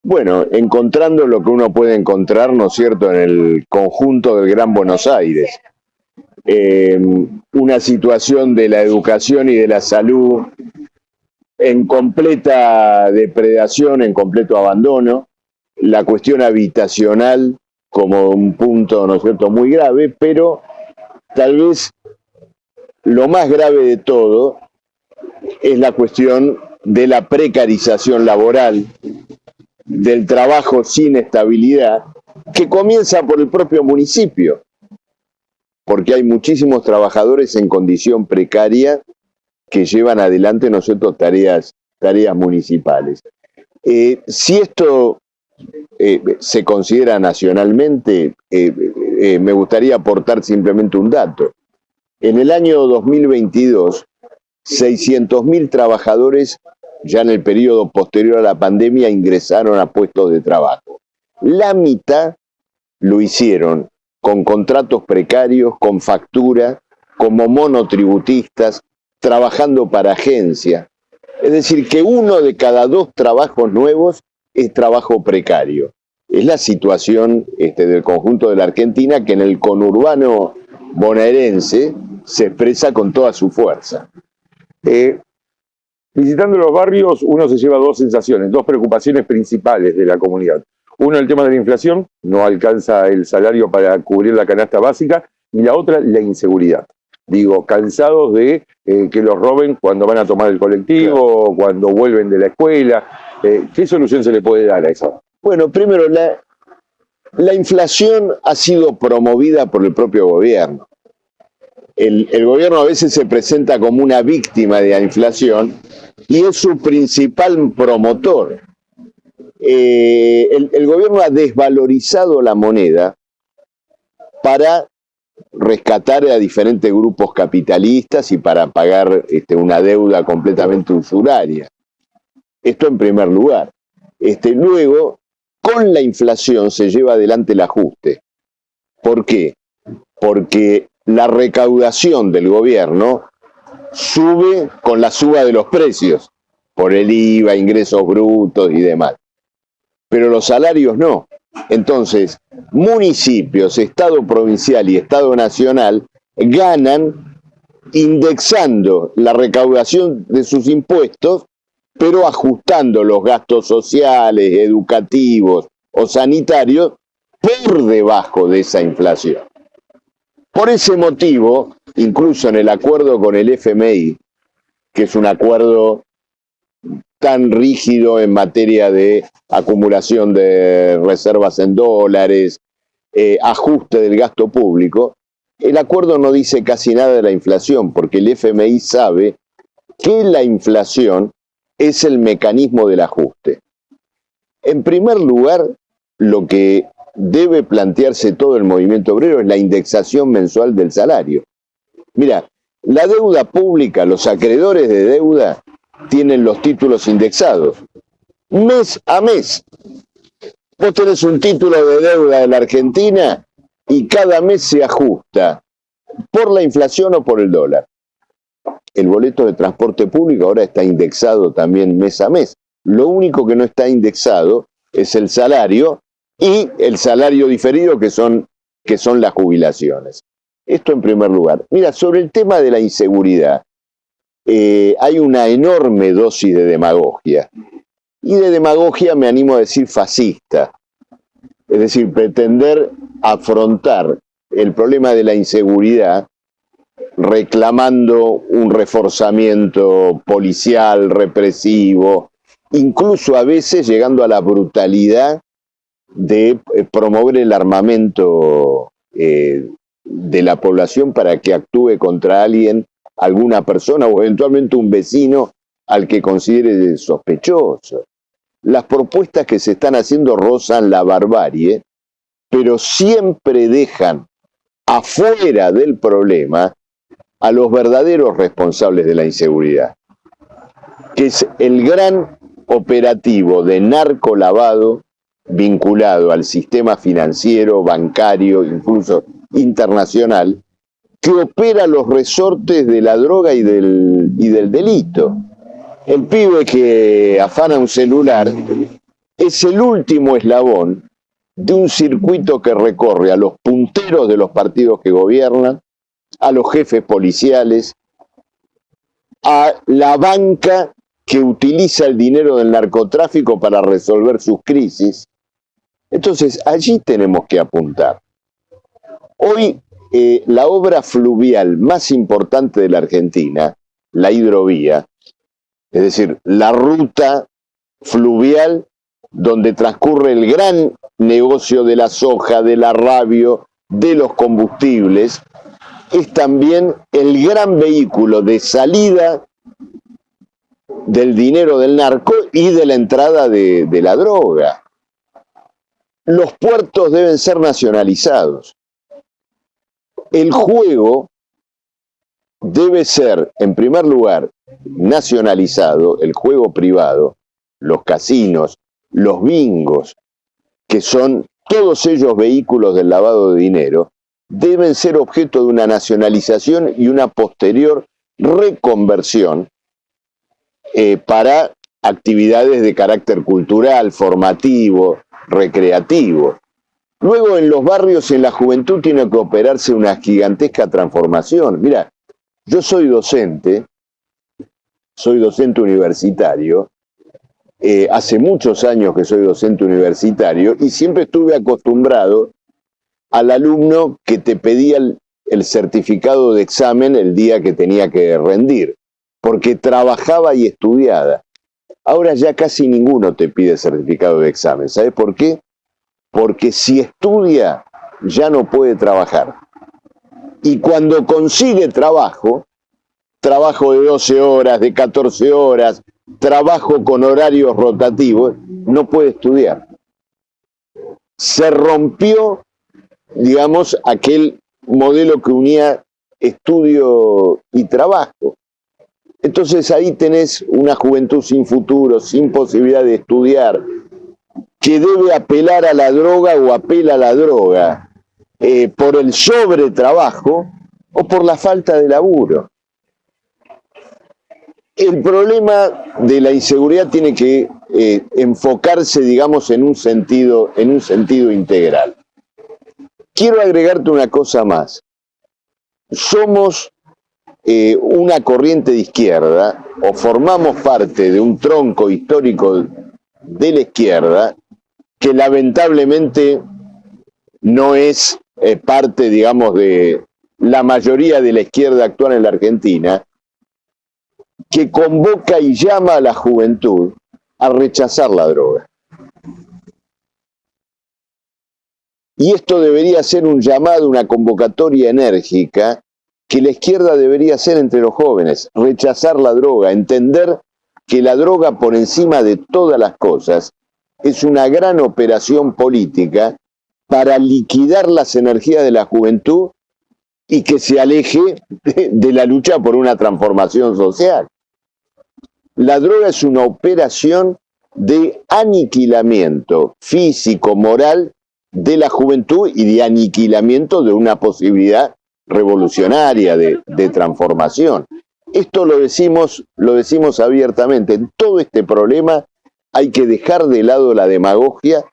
Bueno, encontrando lo que uno puede encontrar, ¿no es cierto?, en el conjunto del Gran Buenos Aires. Una situación de la educación y de la salud en completa depredación, en completo abandono, la cuestión habitacional como un punto, ¿no es cierto?, muy grave, pero tal vez lo más grave de todo es la cuestión de la precarización laboral, del trabajo sin estabilidad, que comienza por el propio municipio, porque hay muchísimos trabajadores en condición precaria que llevan adelante, ¿no es cierto?, tareas municipales. Si esto se considera nacionalmente, me gustaría aportar simplemente un dato. En el año 2022, 600.000 trabajadores ya en el periodo posterior a la pandemia ingresaron a puestos de trabajo. La mitad lo hicieron con contratos precarios, con factura, como monotributistas, trabajando para agencias. Es decir, que 1 de cada 2 trabajos nuevos es trabajo precario. Es la situación del conjunto de la Argentina, que en el conurbano bonaerense se expresa con toda su fuerza. Visitando los barrios, uno se lleva 2 sensaciones, 2 preocupaciones principales de la comunidad. Uno, el tema de la inflación, no alcanza el salario para cubrir la canasta básica, y la otra, la inseguridad. Digo, cansados de que los roben cuando van a tomar el colectivo, claro, cuando vuelven de la escuela. ¿Qué solución se le puede dar a eso? Bueno, primero, la inflación ha sido promovida por el propio gobierno. El gobierno a veces se presenta como una víctima de la inflación y es su principal promotor. El gobierno ha desvalorizado la moneda para rescatar a diferentes grupos capitalistas y para pagar una deuda completamente usuraria. Esto en primer lugar. Luego, con la inflación se lleva adelante el ajuste. ¿Por qué? Porque la recaudación del gobierno sube con la suba de los precios, por el IVA, ingresos brutos y demás. Pero los salarios no. Entonces, municipios, Estado provincial y Estado nacional ganan indexando la recaudación de sus impuestos, pero ajustando los gastos sociales, educativos o sanitarios por debajo de esa inflación. Por ese motivo, incluso en el acuerdo con el FMI, que es un acuerdo tan rígido en materia de acumulación de reservas en dólares, ajuste del gasto público, el acuerdo no dice casi nada de la inflación, porque el FMI sabe que la inflación es el mecanismo del ajuste. En primer lugar, lo que debe plantearse todo el movimiento obrero es la indexación mensual del salario. Mira, la deuda pública, los acreedores de deuda tienen los títulos indexados, mes a mes. Vos tenés un título de deuda de la Argentina y cada mes se ajusta por la inflación o por el dólar. El boleto de transporte público ahora está indexado también mes a mes. Lo único que no está indexado es el salario y el salario diferido, que son las jubilaciones. Esto en primer lugar. Mira, sobre el tema de la inseguridad, hay una enorme dosis de demagogia. Y de demagogia me animo a decir fascista. Es decir, pretender afrontar el problema de la inseguridad reclamando un reforzamiento policial, represivo, incluso a veces llegando a la brutalidad de promover el armamento de la población para que actúe contra alguien, alguna persona o eventualmente un vecino al que considere sospechoso. Las propuestas que se están haciendo rozan la barbarie, pero siempre dejan afuera del problema a los verdaderos responsables de la inseguridad, que es el gran operativo de narcolavado vinculado al sistema financiero, bancario, incluso internacional, que opera los resortes de la droga y del delito. El pibe que afana un celular es el último eslabón de un circuito que recorre a los punteros de los partidos que gobiernan, a los jefes policiales, a la banca que utiliza el dinero del narcotráfico para resolver sus crisis. Entonces, allí tenemos que apuntar. Hoy, la obra fluvial más importante de la Argentina, la hidrovía, es decir, la ruta fluvial donde transcurre el gran negocio de la soja, del arrabio, de los combustibles, es también el gran vehículo de salida del dinero del narco y de la entrada de la droga. Los puertos deben ser nacionalizados. El juego debe ser, en primer lugar, nacionalizado, el juego privado, los casinos, los bingos, que son todos ellos vehículos del lavado de dinero, deben ser objeto de una nacionalización y una posterior reconversión para actividades de carácter cultural, formativo, recreativo. Luego, en los barrios, en la juventud, tiene que operarse una gigantesca transformación. Mira, yo soy docente universitario, hace muchos años que soy docente universitario y siempre estuve acostumbrado al alumno que te pedía el certificado de examen el día que tenía que rendir, porque trabajaba y estudiaba. Ahora ya casi ninguno te pide certificado de examen. ¿Sabes por qué? Porque si estudia, ya no puede trabajar. Y cuando consigue trabajo de 12 horas, de 14 horas, trabajo con horarios rotativos, no puede estudiar. Se rompió, digamos, aquel modelo que unía estudio y trabajo. Entonces ahí tenés una juventud sin futuro, sin posibilidad de estudiar, que debe apelar a la droga o apela a la droga por el sobretrabajo o por la falta de laburo. El problema de la inseguridad tiene que enfocarse, digamos, en un sentido integral. Quiero agregarte una cosa más. Somos una corriente de izquierda, o formamos parte de un tronco histórico de la izquierda, que lamentablemente no es parte, digamos, de la mayoría de la izquierda actual en la Argentina, que convoca y llama a la juventud a rechazar la droga. Y esto debería ser un llamado, una convocatoria enérgica que la izquierda debería hacer entre los jóvenes, rechazar la droga, entender que la droga por encima de todas las cosas es una gran operación política para liquidar las energías de la juventud y que se aleje de la lucha por una transformación social. La droga es una operación de aniquilamiento físico, moral de la juventud y de aniquilamiento de una posibilidad revolucionaria de transformación. Esto lo decimos abiertamente. En todo este problema hay que dejar de lado la demagogia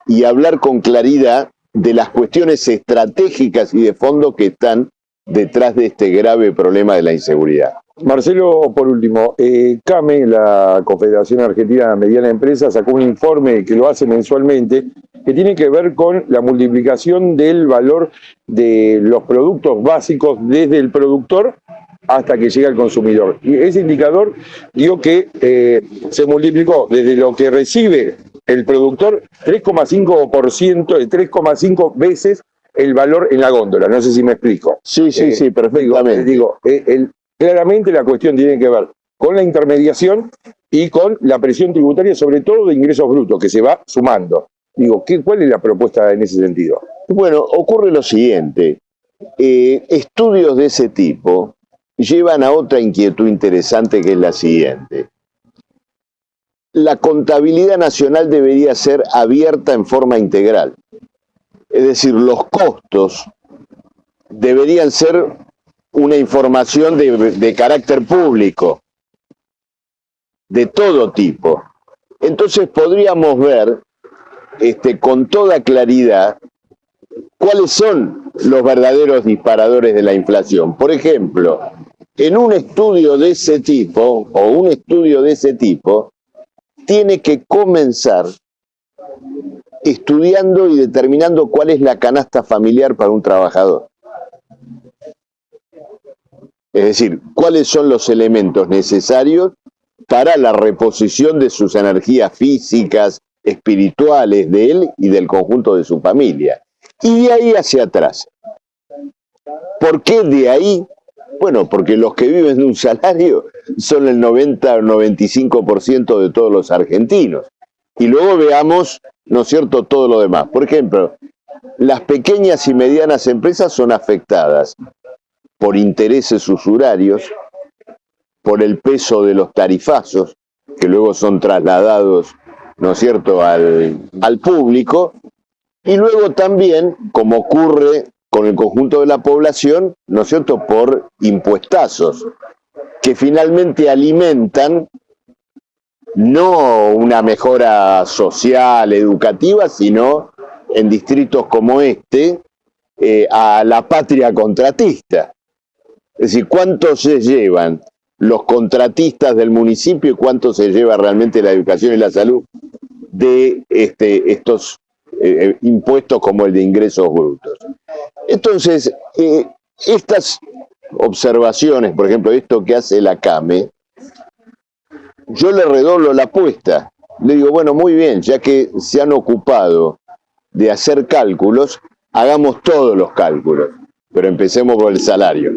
y hablar con claridad de las cuestiones estratégicas y de fondo que están detrás de este grave problema de la inseguridad. Marcelo, por último, CAME, la Confederación Argentina de Mediana Empresa, sacó un informe que lo hace mensualmente, que tiene que ver con la multiplicación del valor de los productos básicos desde el productor hasta que llega al consumidor. Y ese indicador dio que se multiplicó desde lo que recibe el productor 3,5%, 3,5 veces el valor en la góndola. No sé si me explico. Sí, perfectamente. Claramente la cuestión tiene que ver con la intermediación y con la presión tributaria, sobre todo de ingresos brutos, que se va sumando. ¿Cuál es la propuesta en ese sentido? Bueno, ocurre lo siguiente. Estudios de ese tipo llevan a otra inquietud interesante, que es la siguiente. La contabilidad nacional debería ser abierta en forma integral. Es decir, los costos deberían ser una información de carácter público, de todo tipo. entonces podríamos ver con toda claridad cuáles son los verdaderos disparadores de la inflación. Por ejemplo, en un estudio de ese tipo, tiene que comenzar estudiando y determinando cuál es la canasta familiar para un trabajador. Es decir, cuáles son los elementos necesarios para la reposición de sus energías físicas, espirituales de él y del conjunto de su familia. Y de ahí hacia atrás. ¿Por qué de ahí? Bueno, porque los que viven de un salario son el 90 o 95% de todos los argentinos. Y luego veamos, ¿no es cierto?, todo lo demás. Por ejemplo, las pequeñas y medianas empresas son afectadas por intereses usurarios, por el peso de los tarifazos, que luego son trasladados, ¿no es cierto?, al público, y luego también, como ocurre con el conjunto de la población, ¿no es cierto?, por impuestazos, que finalmente alimentan no una mejora social, educativa, sino en distritos como a la patria contratista. Es decir, ¿cuánto se llevan los contratistas del municipio y cuánto se lleva realmente la educación y la salud de estos impuestos como el de ingresos brutos? Entonces, estas observaciones, por ejemplo, esto que hace la CAME, yo le redoblo la apuesta. Le digo, bueno, muy bien, ya que se han ocupado de hacer cálculos, hagamos todos los cálculos, pero empecemos por el salario.